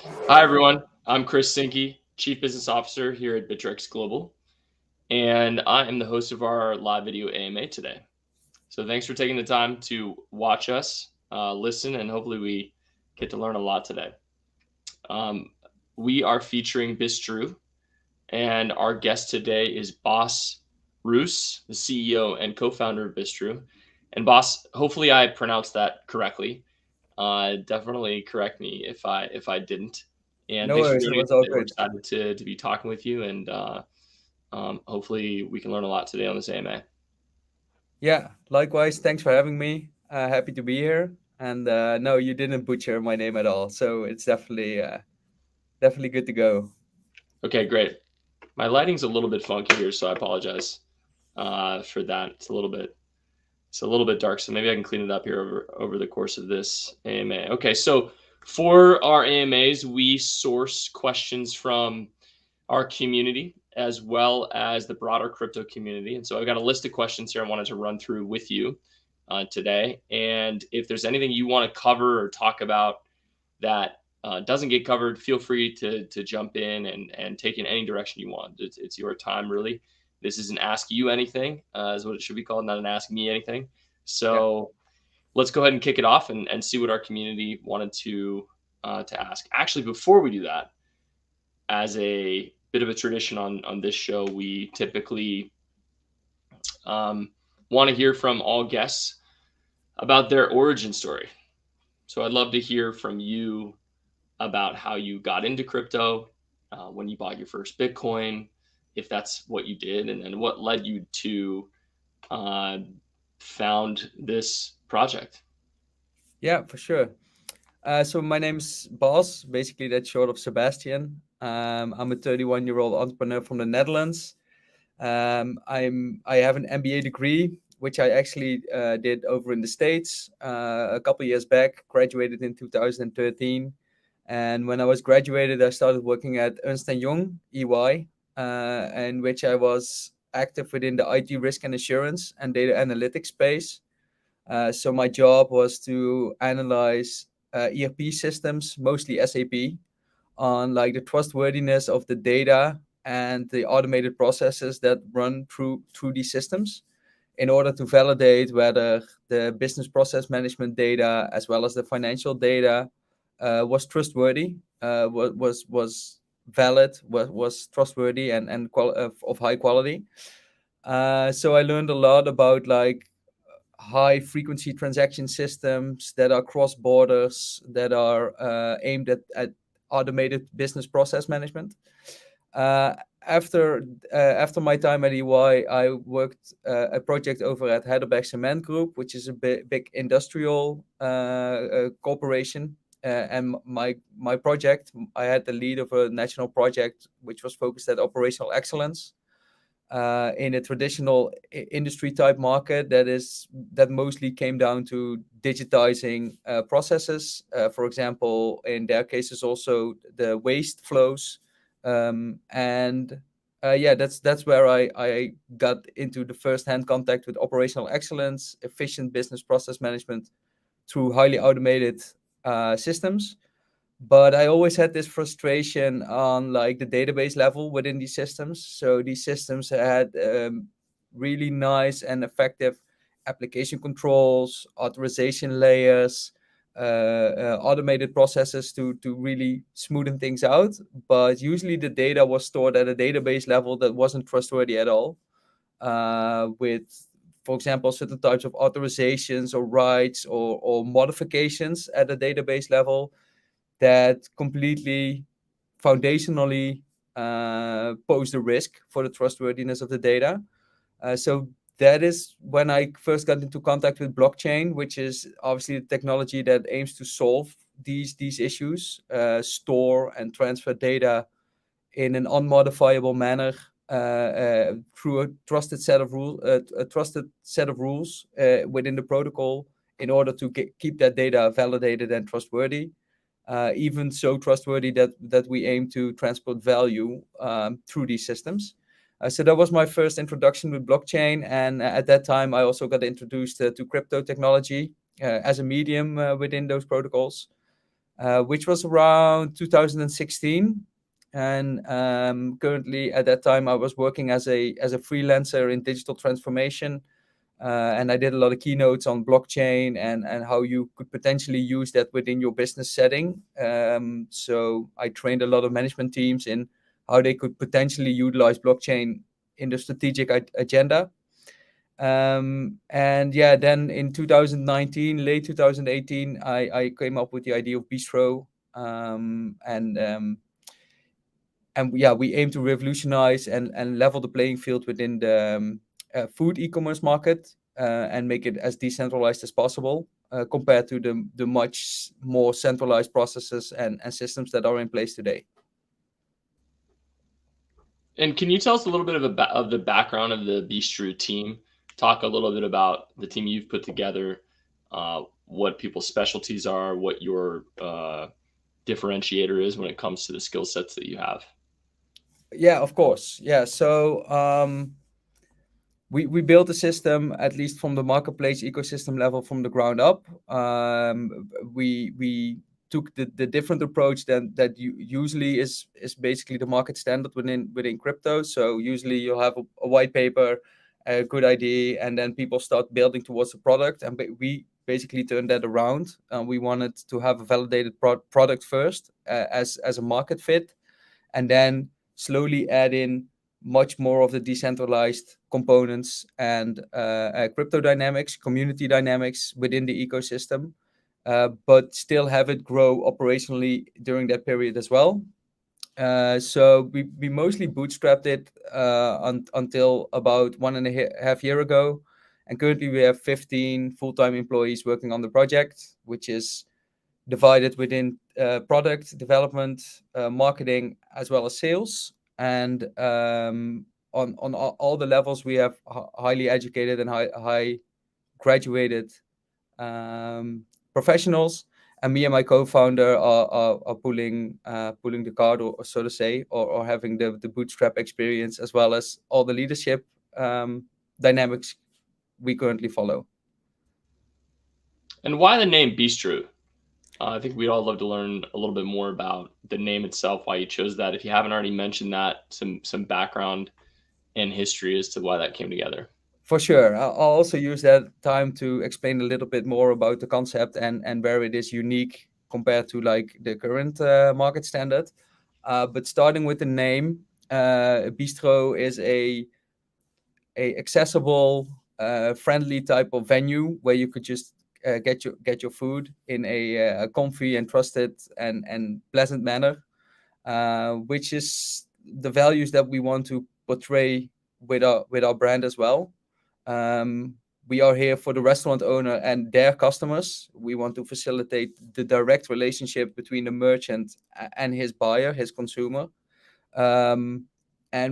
Hi, everyone. I'm Chris Sinke, Chief Business Officer here at Bittrex Global, and I am the host of our live video AMA today. So, thanks for taking the time to watch us, listen, and hopefully, we get to learn a lot today. Um, we are featuring Bistro, and our guest today is Bas Roos, the CEO and co founder of Bistro. And, Bas, hopefully, I pronounced that correctly. Definitely correct me if I didn't. And No thanks for worries, it joining us was all today. We're good. excited to be talking with you, and hopefully we can learn a lot today on this AMA. Yeah, likewise. Thanks for having me. Happy to be here. And no, you didn't butcher my name at all, so it's definitely good to go. Okay, great. My lighting's a little bit funky here, so I apologize for that. It's a little bit dark, so maybe I can clean it up here over the course of this AMA. Okay, so for our AMAs, we source questions from our community as well as the broader crypto community. And so I've got a list of questions here I wanted to run through with you today. And if there's anything you want to cover or talk about that doesn't get covered, feel free to jump in and take in any direction you want. It's your time, really. This is an ask you anything, is what it should be called, not an ask me anything. Yeah, So let's go ahead and kick it off and see what our community wanted to ask. Actually, before we do that, as a bit of a tradition on this show, we typically um, want to hear from all guests about their origin story. So I'd love to hear from you about how you got into crypto, when you bought your first Bitcoin, if that's what you did, and then what led you to uh, found this project. yeah, for sure. So my name's Bas. Basically, that's short of Sebastian. I'm a 31-year-old entrepreneur from the Netherlands. I have an MBA degree, which I actually did over in the States a couple years back. Graduated in 2013, and when I was graduated, I started working at Ernst and Young (EY), in which I was active within the IT risk and assurance and data analytics space. So my job was to analyze ERP systems, mostly SAP, on like the trustworthiness of the data and the automated processes that run through these systems in order to validate whether the business process management data as well as the financial data was trustworthy, was valid, was trustworthy and of high quality. So I learned a lot about like high frequency transaction systems that are cross borders, that are aimed at automated business process management. Uh, after my time at EY, I worked a project over at Heidelberg Cement Group, which is a big industrial corporation. And my project, I had the lead of a national project which was focused at operational excellence in a traditional industry type market that mostly came down to digitizing processes. For example, in their cases, also the waste flows, and yeah, that's where I got into the first hand contact with operational excellence, efficient business process management through highly automated systems. But I always had this frustration on like the database level within these systems. So these systems had really nice and effective application controls, authorization layers, automated processes to really smoothen things out. But usually the data was stored at a database level that wasn't trustworthy at all. With, for example, certain types of authorizations or rights or modifications at a database level that completely foundationally pose a risk for the trustworthiness of the data. So that is when I first got into contact with blockchain, which is obviously the technology that aims to solve these issues, store and transfer data in an unmodifiable manner through a trusted set of rules within the protocol in order to keep that data validated and trustworthy, even so trustworthy that we aim to transport value through these systems. So that was my first introduction with blockchain, and at that time I also got introduced to crypto technology as a medium within those protocols. which was around 2016. And currently, at that time, I was working as a freelancer in digital transformation, and I did a lot of keynotes on blockchain and how you could potentially use that within your business setting. So I trained a lot of management teams in how they could potentially utilize blockchain in the strategic agenda. And yeah, then in 2019, late 2018, I came up with the idea of Bistro. And yeah, we aim to revolutionize and level the playing field within the food e-commerce market, and make it as decentralized as possible, compared to the much more centralized processes and systems that are in place today. And can you tell us a little bit of the background of the Bistro team? Talk a little bit about the team you've put together, what people's specialties are, what your differentiator is when it comes to the skill sets that you have. Yeah, of course. Yeah, so we built a system, at least from the marketplace ecosystem level, from the ground up. We took the different approach that usually is basically the market standard within crypto. So usually you'll have a white paper, a good idea, and then people start building towards a product. And we basically turned that around. We wanted to have a validated product first, as a market fit, and then slowly add in much more of the decentralized components and crypto dynamics, community dynamics within the ecosystem, but still have it grow operationally during that period as well. So we mostly bootstrapped it until about 1.5 year ago. And currently we have 15 full-time employees working on the project, which is divided within product development, marketing, as well as sales. And on all the levels, we have highly educated and high graduated professionals. And me and my co-founder are pulling the card, or so to say, or having the bootstrap experience, as well as all the leadership dynamics we currently follow. And why the name Bistro? I think we'd all love to learn a little bit more about the name itself, why you chose that. If you haven't already mentioned that, some background and history as to why that came together. For sure. I'll also use that time to explain a little bit more about the concept and where it is unique compared to like the current market standard. But starting with the name, Bistro is a accessible, friendly type of venue where you could just get your food in a comfy and trusted and pleasant manner, which is the values that we want to portray with our brand as well. We are here for the restaurant owner and their customers. We want to facilitate the direct relationship between the merchant and his buyer, his consumer. And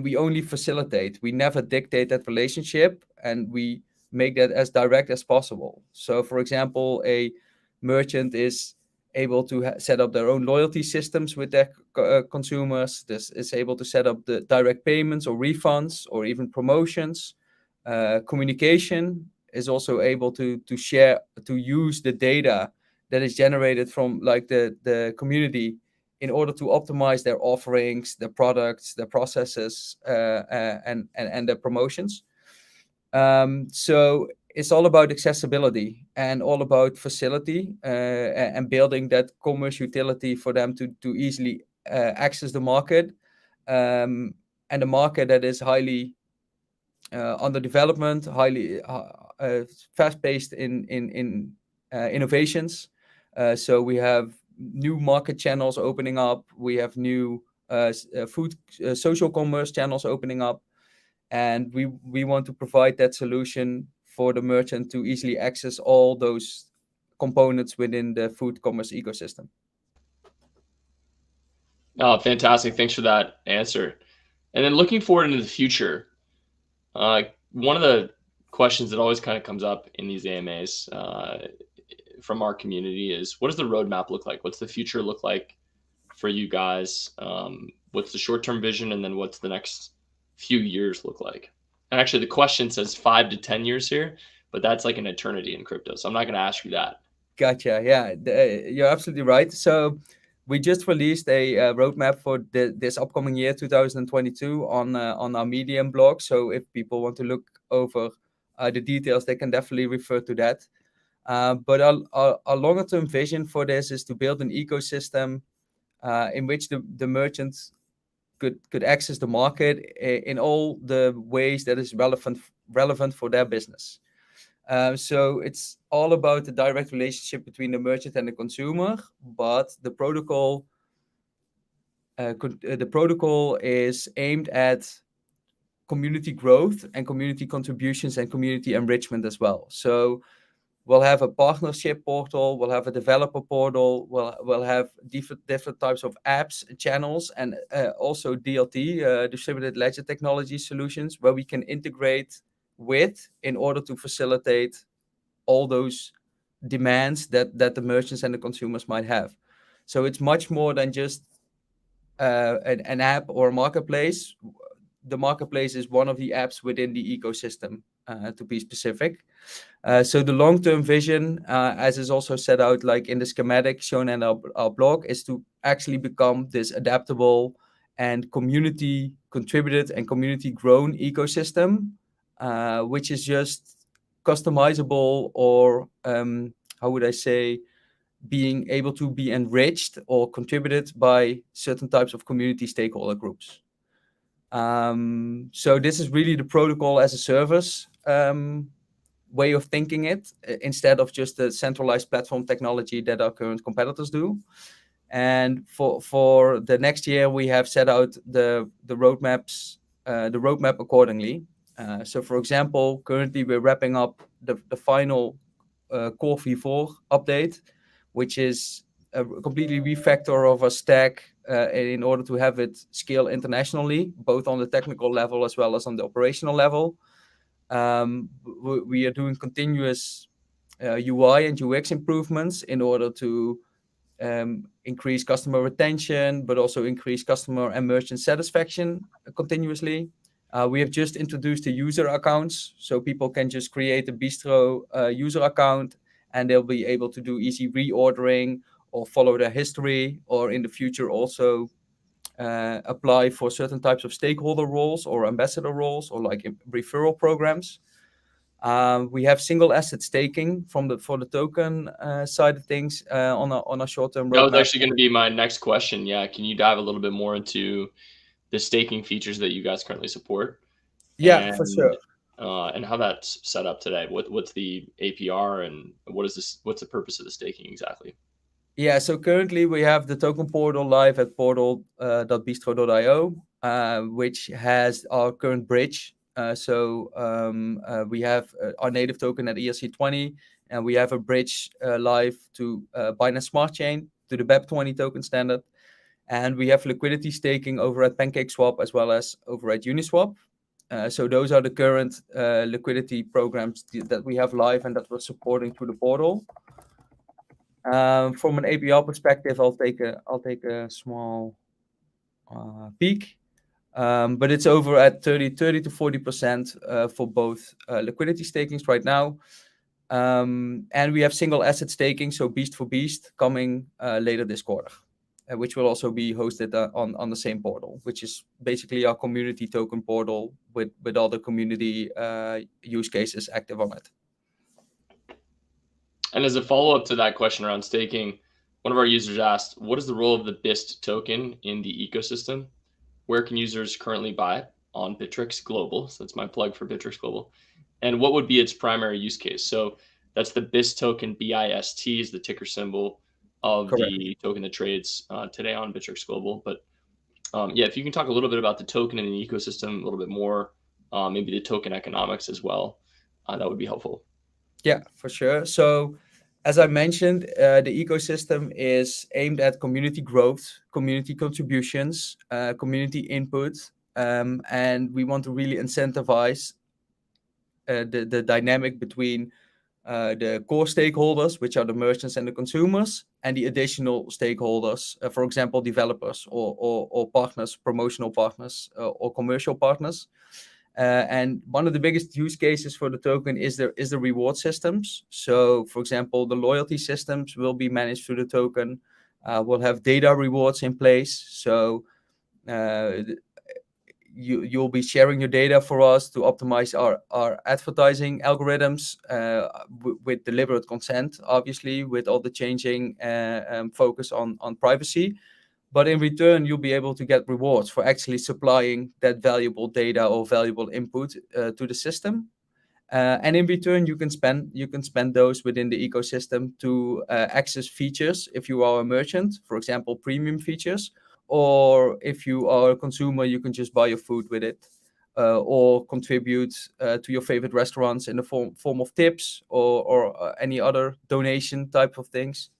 we only facilitate. We never dictate that relationship, and we make that as direct as possible. So, for example, a merchant is able to set up their own loyalty systems with their consumers. This is able to set up the direct payments or refunds or even promotions. Communication is also able to share, to use the data that is generated from like the community in order to optimize their offerings, their products, their processes, and their promotions. So it's all about accessibility and all about facility, and building that commerce utility for them to easily access the market, and the market that is highly under development, highly fast-paced in innovations. So we have new market channels opening up. We have new food social commerce channels opening up, and we want to provide that solution for the merchant to easily access all those components within the food commerce ecosystem. Oh, fantastic! Thanks for that answer. And then looking forward into the future, one of the questions that always kind of comes up in these AMAs from our community is, what does the roadmap look like? What's the future look like for you guys? What's the short-term vision, and then what's the next few years look like? And actually, the question says 5 to 10 years here, but that's like an eternity in crypto. So I'm not going to ask you that. Gotcha. Yeah, you're absolutely right. So we just released a roadmap for this upcoming year, 2022, on our Medium blog. So if people want to look over the details, they can definitely refer to that. But our longer term vision for this is to build an ecosystem in which the merchants could access the market in all the ways that is relevant for their business. So it's all about the direct relationship between the merchant and the consumer, but the protocol is aimed at community growth and community contributions and community enrichment as well. So we'll have a partnership portal, we'll have a developer portal, we'll have different types of apps, channels, and also DLT, distributed ledger technology solutions, where we can integrate with in order to facilitate all those demands that the merchants and the consumers might have. So it's much more than just an app or a marketplace. The marketplace is one of the apps within the ecosystem, to be specific. So the long-term vision, as is also set out like in the schematic shown in our blog, is to actually become this adaptable and community contributed and community grown ecosystem, which is just customizable or how would I say, being able to be enriched or contributed by certain types of community stakeholder groups. So this is really the protocol as a service way of thinking it, instead of just the centralized platform technology that our current competitors do. And for the next year, we have set out the roadmap accordingly. So, for example, currently we're wrapping up the final Core V4 update, which is a completely refactor of a stack in order to have it scale internationally, both on the technical level as well as on the operational level. We are doing continuous UI and UX improvements in order to increase customer retention, but also increase customer and merchant satisfaction continuously. We have just introduced the user accounts, so people can just create a Bistro user account, and they'll be able to do easy reordering or follow their history, or in the future also apply for certain types of stakeholder roles or ambassador roles or like referral programs. We have single asset staking for the token side of things on a short-term That was roadmap. actually going to be my next question. Yeah, can you dive a little bit more into the staking features that you guys currently support, Yeah, for and sure. and how that's set up today? What's the APR, and what's the purpose of the staking exactly? Yeah, so currently we have the token portal live at portal.bistro.io, which has our current bridge. We have our native token at ERC20, and we have a bridge live to Binance Smart Chain, to the BEP20 token standard. And we have liquidity staking over at PancakeSwap as well as over at Uniswap. So those are the current liquidity programs that we have live and that we're supporting through the portal. From an APR perspective, I'll take a small peek, but it's over at 30 to 40% for both liquidity stakings right now. And we have single asset staking, so Beast for Beast, coming later this quarter, which will also be hosted on the same portal, which is basically our community token portal with all the community use cases active on it. And as a follow-up to that question around staking, one of our users asked, what is the role of the Bist token in the ecosystem? Where can users currently buy it? On Bittrex Global. So that's my plug for Bittrex Global. And what would be its primary use case? So that's the Bist token. BIST is the ticker symbol of Correct. the token that trades today on Bittrex Global. But yeah, if you can talk a little bit about the token and the ecosystem, a little bit more, maybe the token economics as well, that would be helpful. Yeah, for sure. So, as I mentioned, the ecosystem is aimed at community growth, community contributions, community input, and we want to really incentivize the dynamic between the core stakeholders, which are the merchants and the consumers, and the additional stakeholders, for example, developers or partners, promotional partners or commercial partners. And one of the biggest use cases for the token is the reward systems. So, for example, the loyalty systems will be managed through the token. We'll have data rewards in place. So you'll be sharing your data for us to optimize our advertising algorithms with deliberate consent, obviously, with all the changing focus on privacy. But in return, you'll be able to get rewards for actually supplying that valuable data or valuable input to the system. And in return, you can spend those within the ecosystem to access features if you are a merchant, for example, premium features, or if you are a consumer, you can just buy your food with it, or contribute to your favorite restaurants in the form of tips or any other donation type of things.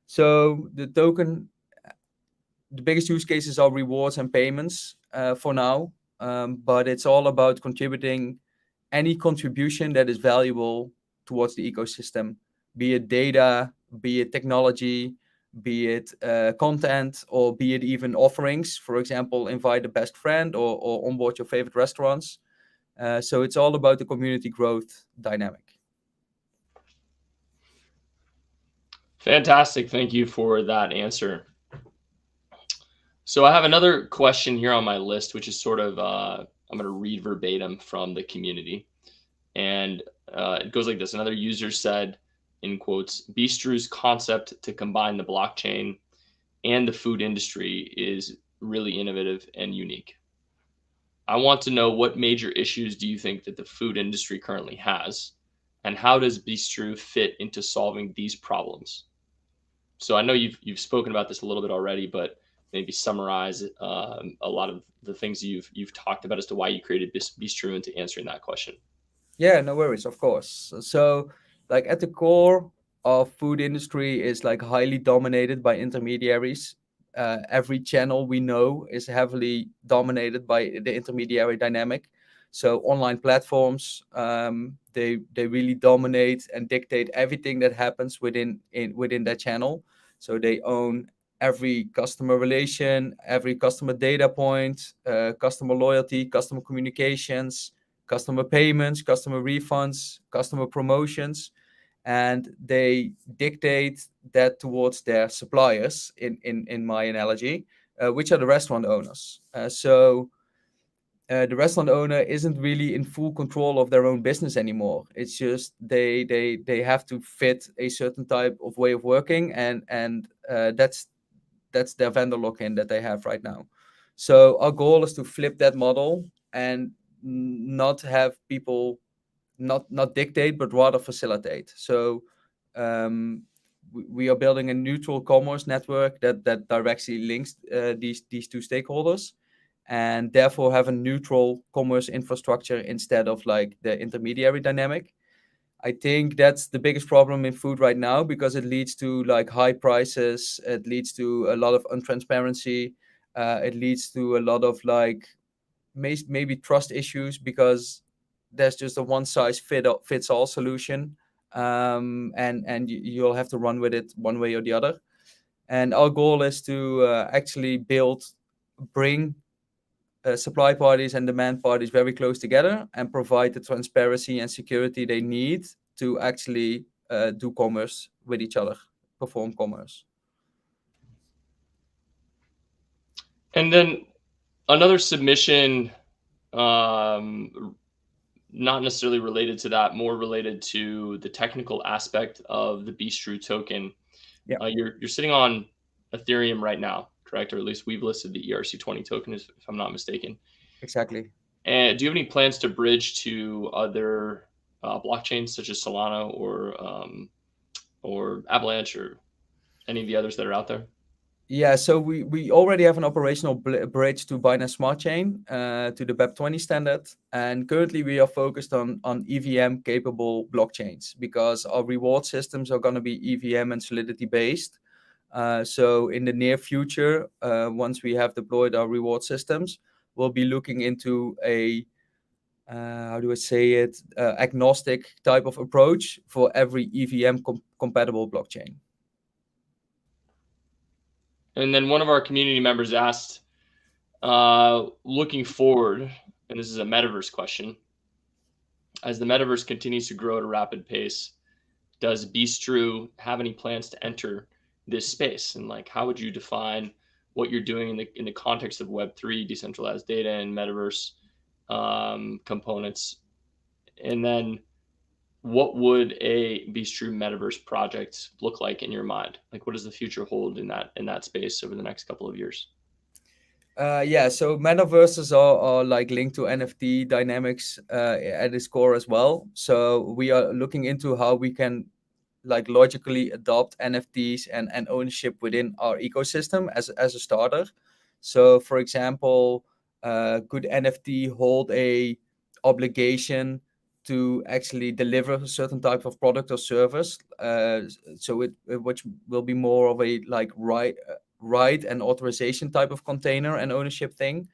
So the biggest use cases are rewards and payments for now, but it's all about contributing any contribution that is valuable towards the ecosystem, be it data, be it technology, be it content, or be it even offerings. For example, invite a best friend or onboard your favorite restaurants. So it's all about the community growth dynamic. Fantastic. Thank you for that answer. So I have another question here on my list, which is sort of, I'm going to read verbatim from the community. And it goes like this. Another user said, in quotes, Bistroo's concept to combine the blockchain and the food industry is really innovative and unique. I want to know, what major issues do you think that the food industry currently has, and how does Bistro fit into solving these problems? So I know you've spoken about this a little bit already, but maybe summarize a lot of the things you've talked about as to why you created Bistro into answering that question. Yeah, no worries, of course. So, like at the core of food industry is like highly dominated by intermediaries. Every channel we know is heavily dominated by the intermediary dynamic. So online platforms, they really dominate and dictate everything that happens within that channel. So they own every customer relation, every customer data point, customer loyalty, customer communications, customer payments, customer refunds, customer promotions, and they dictate that towards their suppliers. In my analogy, which are the restaurant owners. The restaurant owner isn't really in full control of their own business anymore. It's just they have to fit a certain type of way of working, and that's their vendor lock-in that they have right now. So our goal is to flip that model and not have people not dictate, but rather facilitate. So we are building a neutral commerce network that directly links these two stakeholders, and therefore have a neutral commerce infrastructure instead of like the intermediary dynamic. I think that's the biggest problem in food right now, because it leads to like high prices. It leads to a lot of untransparency. It leads to a lot of like maybe trust issues, because there's just a one size fits all solution, and you'll have to run with it one way or the other. And our goal is to actually bring supply parties and demand parties very close together and provide the transparency and security they need to actually do commerce with each other, perform commerce. And then another submission, not necessarily related to that, more related to the technical aspect of the Bistro token. Yeah, You're sitting on Ethereum right now, correct? Or at least we've listed the ERC20 token, if I'm not mistaken. exactly. And do you have any plans to bridge to other blockchains such as Solana or Avalanche or any of the others that are out there? Yeah, so we already have an operational bridge to Binance Smart Chain, to the BEP20 standard, and currently we are focused on EVM capable blockchains, because our reward systems are going to be EVM and Solidity based. So in the near future, once we have deployed our reward systems, we'll be looking into a how do I say it, agnostic type of approach for every EVM compatible blockchain. And then one of our community members asked, looking forward, and this is a metaverse question. As the metaverse continues to grow at a rapid pace, does Bistro have any plans to enter this space? And like, how would you define what you're doing in the context of Web3, decentralized data, and metaverse components? And then, what would a Bistro metaverse project look like in your mind? Like, what does the future hold in that space over the next couple of years? Yeah, so metaverses are like linked to NFT dynamics at its core as well. So we are looking into how we can like logically adopt NFTs and ownership within our ecosystem as a starter. So, for example, could NFT hold a obligation to actually deliver a certain type of product or service? So which will be more of a like right and authorization type of container and ownership thing.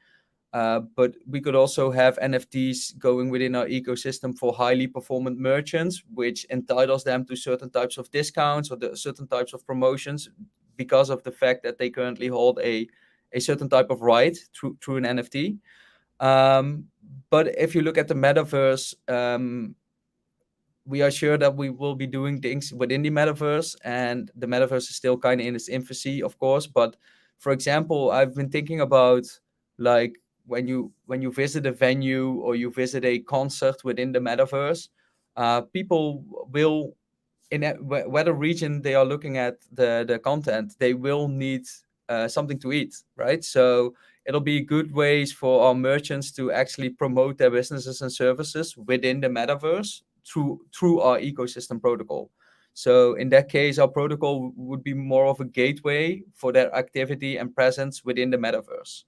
But we could also have NFTs going within our ecosystem for highly performant merchants, which entitles them to certain types of discounts or certain types of promotions because of the fact that they currently hold a certain type of right through an NFT. Um, but if you look at the metaverse, we are sure that we will be doing things within the metaverse, and the metaverse is still kind of in its infancy, of course. But for example, I've been thinking about like when you visit a venue or you visit a concert within the metaverse, people will in whether region they are looking at the content, they will need something to eat, right? So it'll be good ways for our merchants to actually promote their businesses and services within the metaverse through our ecosystem protocol. So in that case, our protocol would be more of a gateway for their activity and presence within the metaverse.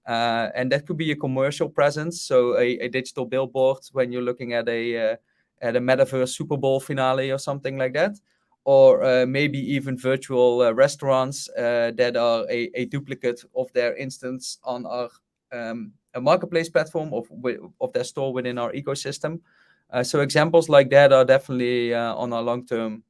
And that could be a commercial presence, so a digital billboard when you're looking at a metaverse Super Bowl finale or something like that, or maybe even virtual restaurants that are a duplicate of their instance on our a marketplace platform of their store within our ecosystem. So examples like that are definitely on our long-term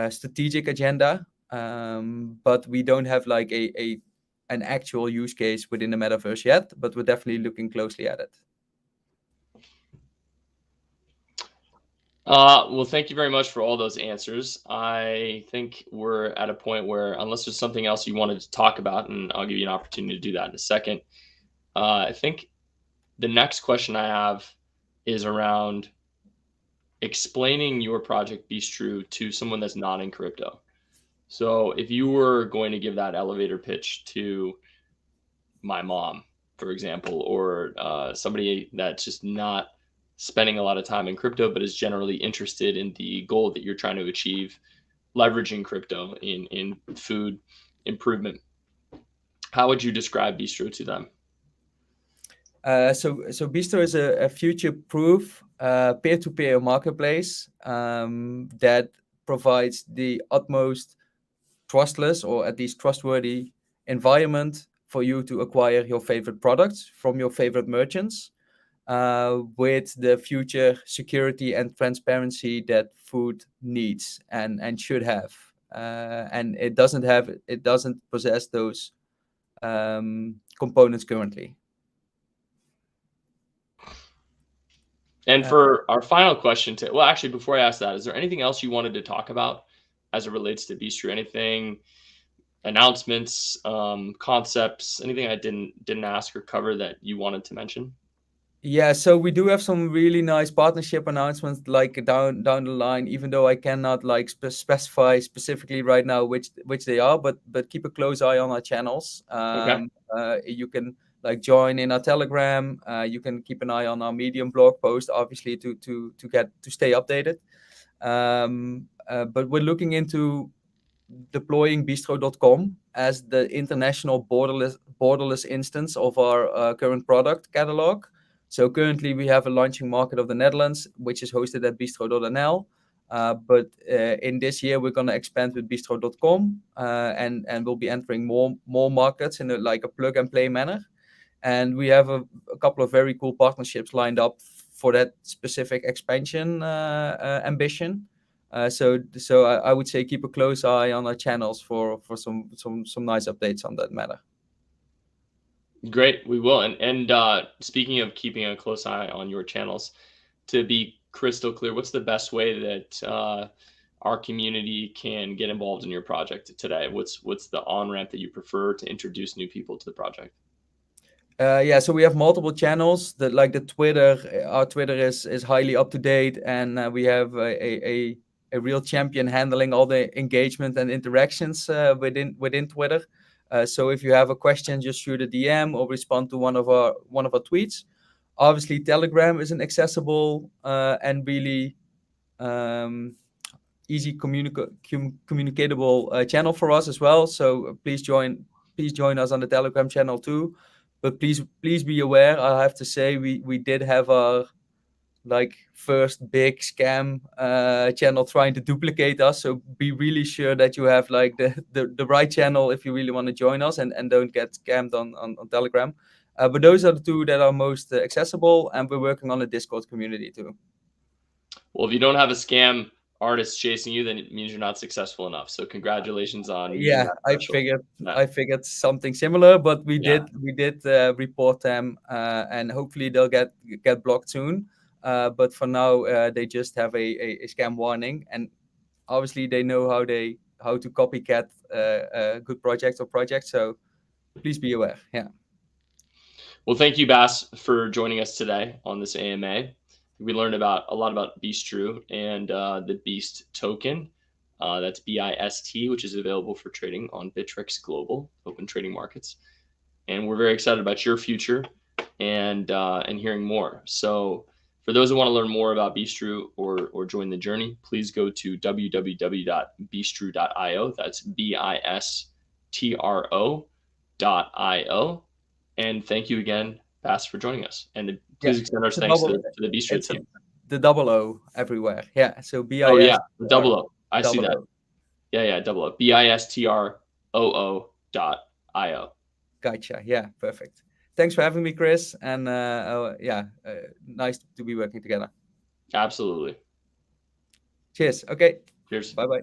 strategic agenda, but we don't have like an actual use case within the metaverse yet, but we're definitely looking closely at it. Well, thank you very much for all those answers. I think we're at a point where, unless there's something else you wanted to talk about, and I'll give you an opportunity to do that in a second, I think the next question I have is around explaining your project Bistro to someone that's not in crypto. So if you were going to give that elevator pitch to my mom, for example, or somebody that's just not spending a lot of time in crypto, but is generally interested in the goal that you're trying to achieve, leveraging crypto in food improvement, how would you describe Bistro to them? So Bistro is a future-proof peer-to-peer marketplace that provides the utmost trustless or at least trustworthy environment for you to acquire your favorite products from your favorite merchants, with the future security and transparency that food needs and should have. And it doesn't possess those components currently. And for our final question, well, actually, before I ask that, is there anything else you wanted to talk about as it relates to Bistro? Anything, announcements, concepts, anything I didn't ask or cover that you wanted to mention? Yeah, so we do have some really nice partnership announcements like down the line, even though I cannot like specify specifically right now which they are, but keep a close eye on our channels. Okay. You can like join in our Telegram. You can keep an eye on our Medium blog post, obviously to stay updated. But we're looking into deploying bistro.com as the international borderless instance of our current product catalog. So currently we have a launching market of the Netherlands, which is hosted at bistro.nl. But in this year, we're going to expand with bistro.com, and we'll be entering more markets in a plug and play manner. And we have a couple of very cool partnerships lined up for that specific expansion ambition. So I would say keep a close eye on our channels for some nice updates on that matter. Great, we will. And speaking of keeping a close eye on your channels, to be crystal clear, what's the best way that our community can get involved in your project today? What's the on ramp that you prefer to introduce new people to the project? Yeah, so we have multiple channels. That like the Twitter, our Twitter is highly up to date, and we have a real champion handling all the engagement and interactions within Twitter. So if you have a question, just shoot a DM or respond to one of our tweets. Obviously, Telegram is an accessible and really um, easy communicatable channel for us as well. So please join us on the Telegram channel too. But please be aware. I have to say we did have our like first big scam channel trying to duplicate us. So be really sure that you have like the right channel if you really want to join us and don't get scammed on Telegram. But those are the two that are most accessible, and we're working on a Discord community too. Well, if you don't have a scam artist chasing you, then it means you're not successful enough. So congratulations on meeting Yeah, that I threshold. figured Yeah. I figured something similar, but we Yeah. did report them, and hopefully they'll get blocked soon. But for now, they just have a scam warning, and obviously they know how to copycat good projects. So please be aware. Yeah. Well, thank you, Bas, for joining us today on this AMA. We learned about a lot about Bistroo and the Bist token. That's BIST, which is available for trading on Bittrex Global Open Trading Markets. And we're very excited about your future and hearing more. So, for those who want to learn more about Bistroo or join the journey, please go to www.bistro.io. That's BISTRO.io. And thank you again, Bas, for joining us. And please Yeah, extend our it's a thanks to double. the Bistro It's team. the double O everywhere. Yeah. So Oh BIS yeah, the double O. I see double that. O. Yeah, double O. BISTROO.io. Gotcha. Yeah, perfect. Thanks for having me, Chris. And nice to be working together. Absolutely. Cheers. Okay. Cheers. Bye bye.